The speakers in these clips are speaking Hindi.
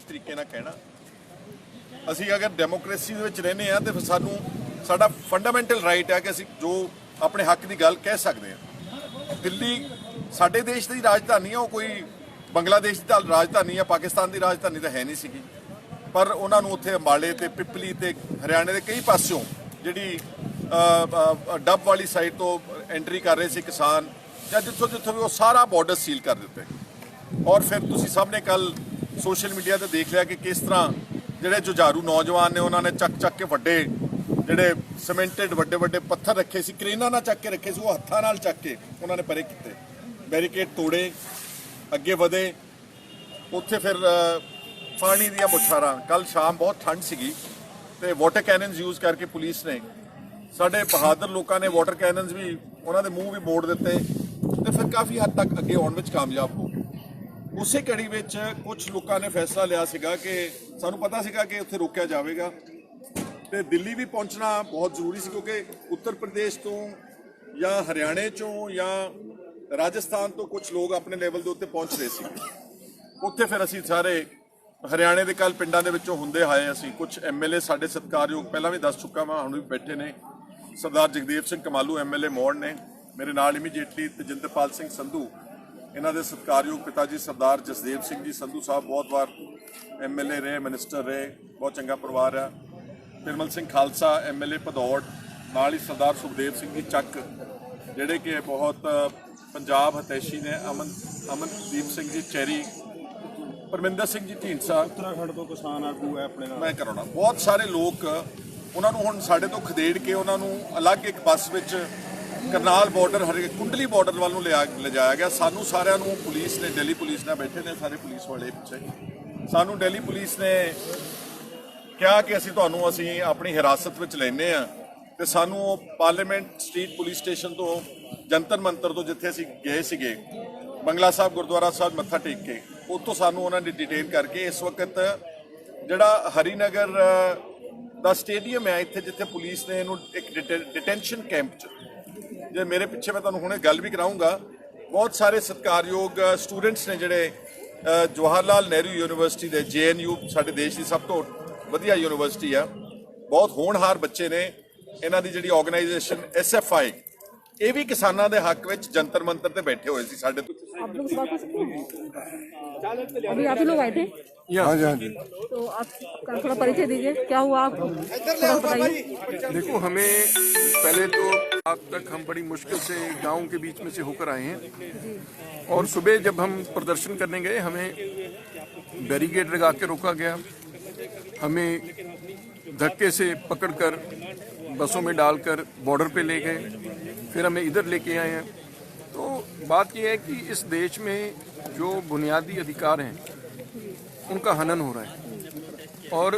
तरीके नाल कहना। ਅਸੀਂ अगर डेमोक्रेसी ਦੇ ਵਿੱਚ ਰਹਿੰਦੇ ਆ ਤੇ ਫਿਰ ਸਾਨੂੰ ਸਾਡਾ ਫੰਡਾਮੈਂਟਲ ਰਾਈਟ ਹੈ ਕਿ ਅਸੀਂ ਜੋ ਆਪਣੇ ਹੱਕ ਦੀ ਗੱਲ ਕਹਿ ਸਕਦੇ ਹਾਂ। ਦਿੱਲੀ ਸਾਡੇ ਦੇਸ਼ ਦੀ ਰਾਜਧਾਨੀ ਹੈ, ਉਹ ਕੋਈ ਬੰਗਲਾਦੇਸ਼ ਦੀ ਰਾਜਧਾਨੀ ਜਾਂ ਪਾਕਿਸਤਾਨ ਦੀ ਰਾਜਧਾਨੀ ਤਾਂ ਹੈ ਨਹੀਂ ਸੀਗੀ, ਪਰ ਉਹਨਾਂ ਨੂੰ ਉੱਥੇ ਅੰਬਾਲੇ ਤੇ ਪਿਪਲੀ ਤੇ ਹਰਿਆਣੇ ਦੇ ਕਈ ਪਾਸਿਓਂ ਜਿਹੜੀ ਡੱਬ ਵਾਲੀ ਸਾਈਡ ਤੋਂ ਐਂਟਰੀ ਕਰ ਰਹੇ ਸੀ ਕਿਸਾਨ ਜਾਂ ਜਿੱਥੋਂ ਜਿੱਥੋਂ ਵੀ, ਉਹ ਸਾਰਾ ਬਾਰਡਰ ਸੀਲ ਕਰ ਦਿੱਤੇ। ਔਰ ਫਿਰ ਤੁਸੀਂ ਸਭ ਨੇ ਕੱਲ ਸੋਸ਼ਲ ਮੀਡੀਆ ਤੇ ਦੇਖ ਲਿਆ ਕਿ ਕਿਸ ਤਰ੍ਹਾਂ ਜਿਹੜੇ ਜੁਝਾਰੂ ਨੌਜਵਾਨ ਨੇ ਉਹਨਾਂ ਨੇ ਚੱਕ ਕੇ ਵੱਡੇ ਜਿਹੜੇ ਸੀਮੈਂਟਡ ਵੱਡੇ ਪੱਥਰ ਰੱਖੇ ਸੀ, ਕ੍ਰੇਨਾਂ ਨਾਲ ਚੱਕ ਕੇ ਰੱਖੇ ਸੀ, ਉਹ ਹੱਥਾਂ ਨਾਲ ਚੱਕ ਕੇ ਉਹਨਾਂ ਨੇ ਪਰੇ ਕੀਤੇ, ਬੈਰੀਕੇਡ ਤੋੜੇ, ਅੱਗੇ ਵਧੇ। ਉੱਥੇ ਫਿਰ ਪਾਣੀ ਦੀਆਂ ਬੁਛਾਰਾਂ, ਕੱਲ ਸ਼ਾਮ ਬਹੁਤ ਠੰਡ ਸੀਗੀ ਤੇ ਵਾਟਰ ਕੈਨਨਸ ਯੂਜ਼ ਕਰਕੇ ਪੁਲਿਸ ਨੇ, ਸਾਡੇ ਬਹਾਦਰ ਲੋਕਾਂ ਨੇ ਵਾਟਰ ਕੈਨਨਸ ਵੀ ਉਹਨਾਂ ਦੇ ਮੂੰਹ ਵੀ ਮੋੜ ਦਿੱਤੇ ਤੇ ਫਿਰ ਕਾਫੀ ਹੱਦ ਤੱਕ ਅੱਗੇ ਆਉਣ ਵਿੱਚ ਕਾਮਯਾਬ ਹੋ ਗਏ। ਉਸੇ ਕੜੀ ਵਿੱਚ ਕੁਝ ਲੋਕਾਂ ਨੇ ਫੈਸਲਾ ਲਿਆ ਸੀਗਾ ਕਿ ਸਾਨੂੰ ਪਤਾ ਸੀਗਾ ਕਿ ਉੱਥੇ ਰੋਕਿਆ ਜਾਵੇਗਾ ਤੇ ਦਿੱਲੀ ਵੀ ਪਹੁੰਚਣਾ ਬਹੁਤ ਜ਼ਰੂਰੀ ਸੀ, ਕਿਉਂਕਿ ਉੱਤਰ ਪ੍ਰਦੇਸ਼ ਤੋਂ ਜਾਂ ਹਰਿਆਣੇ ਚੋਂ ਜਾਂ ਰਾਜਸਥਾਨ ਤੋਂ ਕੁਝ ਲੋਕ ਆਪਣੇ ਲੈਵਲ ਦੇ ਉੱਤੇ ਪਹੁੰਚ ਰਹੇ ਸੀ। ਉੱਥੇ ਫਿਰ ਅਸੀਂ ਸਾਰੇ ਹਰਿਆਣੇ ਦੇ ਕੱਲ ਪਿੰਡਾਂ ਦੇ ਵਿੱਚੋਂ ਹੁੰਦੇ ਆਏ, ਅਸੀਂ ਕੁਝ ਐਮਐਲਏ ਸਾਡੇ ਸਤਿਕਾਰਯੋਗ ਪਹਿਲਾਂ ਵੀ ਦੱਸ ਚੁੱਕਾ ਮੈਂ, ਹੁਣ ਵੀ ਬੈਠੇ ਨੇ, ਸਰਦਾਰ ਜਗਦੇਵ ਸਿੰਘ ਕਮਾਲੂ ਐਮਐਲਏ ਮੌੜ ਨੇ, ਮੇਰੇ ਨਾਲ ਇਮੀਡੀਏਟਲੀ ਤੇਜਿੰਦਰਪਾਲ ਸਿੰਘ ਸੰਧੂ, ਇਹਨਾਂ ਦੇ ਸਤਿਕਾਰਯੋਗ ਪਿਤਾ ਜੀ ਸਰਦਾਰ ਜਸਦੇਵ ਸਿੰਘ ਜੀ ਸੰਧੂ ਸਾਹਿਬ ਬਹੁਤ ਵਾਰ ਐਮਐਲਏ ਰਹੇ, ਮਿਨਿਸਟਰ ਰਹੇ, ਬਹੁਤ ਚੰਗਾ ਪਰਿਵਾਰ ਆ। ਨਿਰਮਲ ਸਿੰਘ ਖਾਲਸਾ ਐਮਐਲਏ ਭਦੌੜ, ਨਾਲ ਹੀ ਸਰਦਾਰ ਸੁਖਦੇਵ ਸਿੰਘ ਜੀ ਚੱਕ ਜਿਹੜੇ ਕਿ ਬਹੁਤ ਪੰਜਾਬ ਹਤੈਸ਼ੀ ਨੇ, ਅਮਨਦੀਪ ਸਿੰਘ ਜੀ ਚੈਰੀ, ਪਰਮਿੰਦਰ ਸਿੰਘ ਜੀ ਢੀਂਡਸਾ ਉੱਤਰਾਖੰਡ ਤੋਂ ਕਿਸਾਨ ਆਗੂ ਹੈ ਆਪਣੇ ਨਾਲ, ਮੈਂ ਕਰਾਉਣਾ ਬਹੁਤ ਸਾਰੇ ਲੋਕ, ਉਹਨਾਂ ਨੂੰ ਹੁਣ ਸਾਡੇ ਤੋਂ ਖਦੇੜ ਕੇ ਉਹਨਾਂ ਨੂੰ ਅਲੱਗ ਇੱਕ ਬੱਸ ਵਿੱਚ ਕਰਨਾਲ ਬਾਰਡਰ ਕੁੰਡਲੀ ਬਾਰਡਰ ਵੱਲ ਨੂੰ ਲਿਜਾਇਆ ਗਿਆ। ਸਾਨੂੰ ਸਾਰਿਆਂ ਨੂੰ ਪੁਲਿਸ ਨੇ, ਦਿੱਲੀ ਪੁਲਿਸ ਨਾਲ ਬੈਠੇ ਨੇ ਸਾਰੇ ਪੁਲਿਸ ਵਾਲੇ ਪਿੱਛੇ, ਸਾਨੂੰ ਦਿੱਲੀ ਪੁਲਿਸ ਨੇ ਕਿਹਾ ਕਿ ਅਸੀਂ ਤੁਹਾਨੂੰ ਅਸੀਂ ਆਪਣੀ ਹਿਰਾਸਤ ਵਿੱਚ ਲੈਂਦੇ ਹਾਂ ਤੇ ਸਾਨੂੰ ਉਹ ਪਾਰਲੀਮੈਂਟ ਸਟਰੀਟ ਪੁਲਿਸ ਸਟੇਸ਼ਨ ਤੋਂ ਜੰਤਰ ਮੰਤਰ ਤੋਂ ਜਿੱਥੇ ਅਸੀਂ ਗਏ ਸੀਗੇ ਬੰਗਲਾ ਸਾਹਿਬ ਗੁਰਦੁਆਰਾ ਸਾਹਿਬ ਮੱਥਾ ਟੇਕ ਕੇ, ਉੱਥੋਂ ਸਾਨੂੰ ਉਹਨਾਂ ਨੇ ਡਿਟੇਨ ਕਰਕੇ ਇਸ ਵਕਤ ਜਿਹੜਾ ਹਰੀਨਗਰ ਦਾ ਸਟੇਡੀਅਮ ਹੈ ਇੱਥੇ ਜਿੱਥੇ ਪੁਲਿਸ ਨੇ ਇਹਨੂੰ ਇੱਕ ਡਿਟੈਂਸ਼ਨ ਕੈਂਪ 'ਚ, ਜੇ ਮੇਰੇ ਪਿੱਛੇ ਮੈਂ ਤੁਹਾਨੂੰ ਹੁਣੇ ਗੱਲ ਵੀ ਕਰਾਊਂਗਾ, ਬਹੁਤ ਸਾਰੇ ਸਤਿਕਾਰਯੋਗ ਸਟੂਡੈਂਟਸ ਨੇ ਜਿਹੜੇ ਜਵਾਹਰ ਲਾਲ ਨਹਿਰੂ ਯੂਨੀਵਰਸਿਟੀ ਦੇ, JNU ਸਾਡੇ ਦੇਸ਼ ਦੀ ਸਭ ਤੋਂ ਵਧੀਆ ਯੂਨੀਵਰਸਿਟੀ ਆ, ਬਹੁਤ ਹੋਣਹਾਰ ਬੱਚੇ ਨੇ, ਇਹਨਾਂ ਦੀ ਜਿਹੜੀ ਆਰਗੇਨਾਈਜੇਸ਼ਨ SFI, ਇਹ ਵੀ ਕਿਸਾਨਾਂ ਦੇ ਹੱਕ ਵਿੱਚ ਜੰਤਰ ਮੰਤਰ ਤੇ ਬੈਠੇ ਹੋਏ ਸੀ ਸਾਡੇ। अभी आप ही लोग आए थे? हाँ जी, हाँ जी। तो आप थोड़ा परिचय दीजिए, क्या हुआ आप थोड़ा बताइए। देखो, हमें पहले तो आज तक हम बड़ी मुश्किल से गांव के बीच में से होकर आए हैं और सुबह जब हम प्रदर्शन करने गए हमें बैरिकेड लगा के रोका गया, हमें धक्के से पकड़कर बसों में डालकर बॉर्डर पे ले गए, फिर हमें इधर लेके आए हैं। तो बात यह है कि इस देश में जो बुनियादी अधिकार हैं उनका हनन हो रहा है और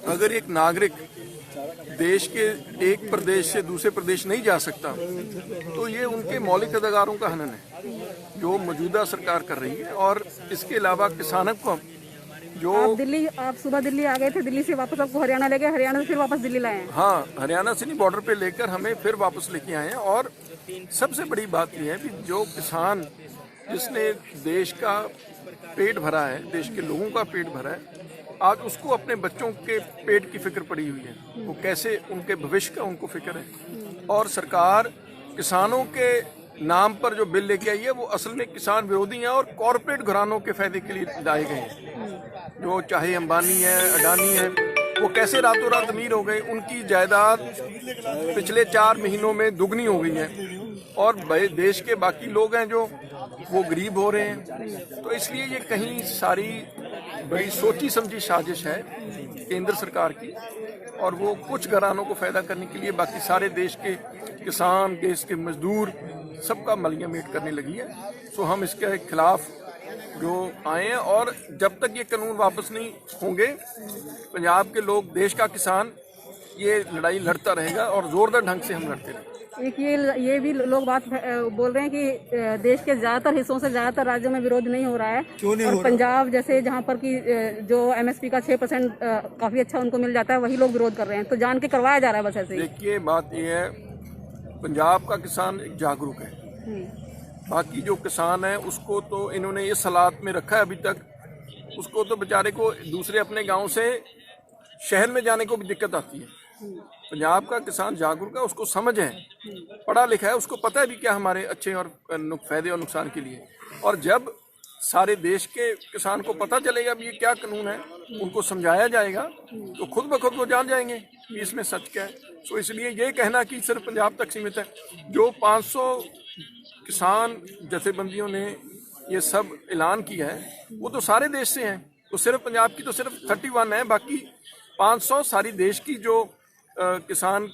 अगर एक नागरिक देश के एक प्रदेश से दूसरे प्रदेश नहीं जा सकता तो ये उनके मौलिक अधिकारों का हनन है जो मौजूदा सरकार कर रही है। और इसके अलावा किसानों को जो आप सुबह दिल्ली आ गए थे, दिल्ली से वापस आपको हरियाणा ले गए, हरियाणा से फिर वापस दिल्ली लाए हैं? हाँ, हरियाणा से नहीं, बॉर्डर पे लेकर हमें फिर वापस लेके आए हैं। और सबसे बड़ी बात यह है कि जो किसान जिसने देश का पेट भरा है, देश के लोगों का पेट भरा है, आज उसको अपने बच्चों के पेट की फिक्र पड़ी हुई है, वो कैसे उनके भविष्य का उनको फिक्र है। और सरकार किसानों के नाम पर जो बिल लेके आई है वो असल में किसान विरोधी है और कॉरपोरेट घरानों के फायदे के लिए लाए गए हैं। जो चाहे अंबानी है, अडानी है, वो कैसे रातों रात अमीर हो गए, उनकी जायदाद पिछले 4 महीनों में दुगनी हो गई है और देश के बाकी लोग हैं जो वो गरीब हो रहे हैं। तो इसलिए ये कहीं सारी बड़ी सोची समझी साजिश है केंद्र सरकार की और वो कुछ घरानों को फायदा करने के लिए बाकी सारे देश के किसान, देश के मजदूर सबका मलिया मेट करने लगी है। सो हम इसके खिलाफ जो आए हैं और जब तक ये कानून वापस नहीं होंगे पंजाब के लोग, देश का किसान ये लड़ाई लड़ता रहेगा और जोरदार ढंग से हम लड़ते रहेंगे। एक ये भी लोग बात बोल रहे हैं कि देश के ज्यादातर हिस्सों से ज्यादातर राज्यों में विरोध नहीं हो रहा है, क्यों नहीं और पंजाब जैसे जहां पर कि जो MSP का 6% काफी अच्छा उनको मिल जाता है, वही लोग विरोध कर रहे हैं, तो जान के करवाया जा रहा है बस ऐसे ही। देखिए, बात यह है, पंजाब का किसान एक जागरूक है, बाकी जो किसान है उसको तो इन्होंने इस हालात में रखा है अभी तक उसको तो बेचारे को दूसरे अपने गांव से शहर में जाने को भी दिक्कत आती है। पंजाब का किसान जागरूक है, उसको समझ है, पढ़ा लिखा है, उसको पता है भी क्या हमारे अच्छे और फायदे और नुकसान के लिए। और जब सारे देश के किसान को पता चलेगा भी ये क्या कानून है, उनको समझाया जाएगा, तो खुद ब खुद वो जान जाएंगे कि इसमें सच क्या है। तो इसलिए ये कहना कि सिर्फ पंजाब तक सीमित है, जो 500 किसान जथेबंदियों ने ये सब ऐलान किया है वो तो सारे देश से हैं। तो सिर्फ पंजाब की तो सिर्फ 31 है, बाकी 500 सारी देश की जो किसान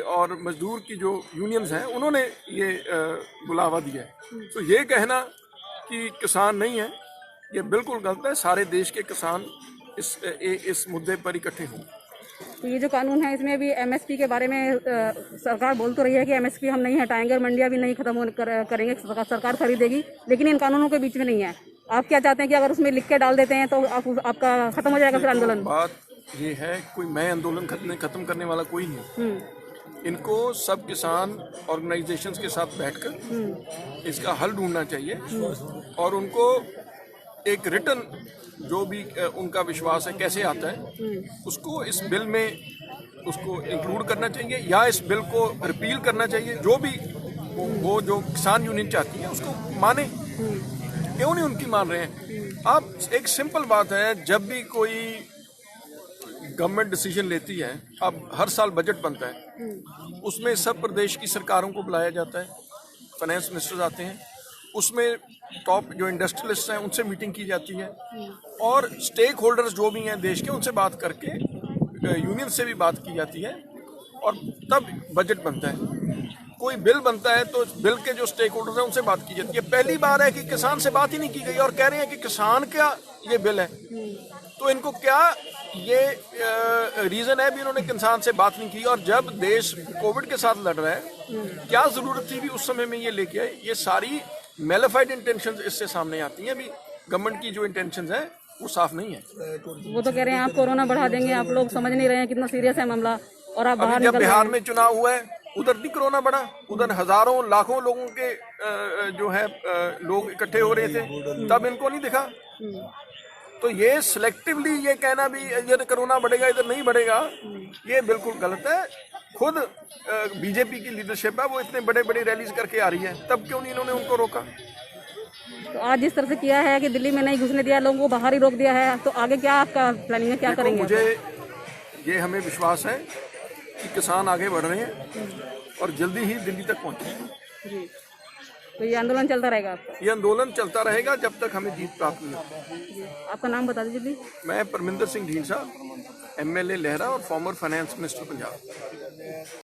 और मजदूर की जो यूनियंस हैं उन्होंने ये बुलावा दिया है। तो ये कहना कि किसान नहीं है, ये बिल्कुल गलत है। सारे देश के किसान इस मुद्दे पर इकट्ठे हों। तो ये जो कानून है इसमें भी एमएसपी के बारे में सरकार बोल तो रही है कि एमएसपी हम नहीं हटाएंगे और मंडियां भी नहीं खत्म करेंगे, सरकार खरीदेगी, लेकिन इन कानूनों के बीच में नहीं है। आप क्या चाहते हैं कि अगर उसमें लिख के डाल देते हैं तो आपका खत्म हो जाएगा फिर आंदोलन? बात ये है, कोई मैं आंदोलन खत्म करने वाला कोई नहीं। इनको सब किसान ऑर्गेनाइजेशंस के साथ बैठकर इसका हल ढूंढना चाहिए और उनको एक रिटन जो भी उनका विश्वास है कैसे आता है उसको इस बिल में उसको इंक्लूड करना चाहिए या इस बिल को रिपील करना चाहिए। जो भी वो जो किसान यूनियन चाहती है उसको माने, क्यों नहीं उनकी मान रहे हैं। अब एक सिंपल बात है, जब भी कोई गवर्नमेंट डिसीजन लेती है, अब हर साल बजट बनता है, उसमें सब प्रदेश की सरकारों को बुलाया जाता है, फाइनेंस मिनिस्टर्स आते हैं, उसमें टॉप जो इंडस्ट्रियलिस्ट हैं उनसे मीटिंग की जाती है और स्टेक होल्डर्स जो भी हैं देश के उनसे बात करके यूनियन से भी बात की जाती है और तब बजट बनता है। कोई बिल बनता है तो बिल के जो स्टेक होल्डर्स हैं उनसे बात की जाती है। पहली बार है कि किसान से बात ही नहीं की गई और कह रहे हैं कि किसान क्या ये बिल है। तो इनको क्या ये रीजन है भी उन्होंने किसान से बात नहीं की। और जब देश कोविड के साथ लड़ रहा है, क्या जरूरत थी भी उस समय में ये लेके आए। ये सारी मेलिफाइड इंटेंशंस इससे सामने आती हैं। अभी गवर्नमेंट की जो इंटेंशंस है वो साफ नहीं है। वो तो कह रहे हैं आप कोरोना बढ़ा देंगे, आप लोग समझ नहीं रहे हैं कितना सीरियस है मामला और आप बाहर जब बिहार में चुनाव हुआ है उधर भी कोरोना बढ़ा, उधर हजारों लाखों लोगों के जो है लोग इकट्ठे हो रहे थे, तब इनको नहीं दिखा। तो ये सिलेक्टिवली ये कहना भी इधर कोरोना बढ़ेगा इधर नहीं बढ़ेगा, ये बिल्कुल गलत है। खुद बीजेपी की लीडरशिप है, वो इतने बड़े बड़े रैलीज करके आ रही है, तब क्यों नहीं इन्होंने उनको रोका। तो आज जिस तरह से किया है कि दिल्ली में नहीं घुसने दिया, लोगों को बाहर ही रोक दिया है, तो आगे क्या आपका प्लानिंग है, क्या करेंगे? मुझे ये हमें विश्वास है कि किसान आगे बढ़ रहे हैं और जल्दी ही दिल्ली तक पहुंचेंगे। तो ये आंदोलन चलता रहेगा आपका? ये आंदोलन चलता रहेगा जब तक हमें जीत प्राप्त नहीं होती। आपका नाम बता दीजिए। मैं परमिंदर सिंह ढींसा, MLA लहरा और फॉर्मर फाइनेंस मिनिस्टर पंजाब।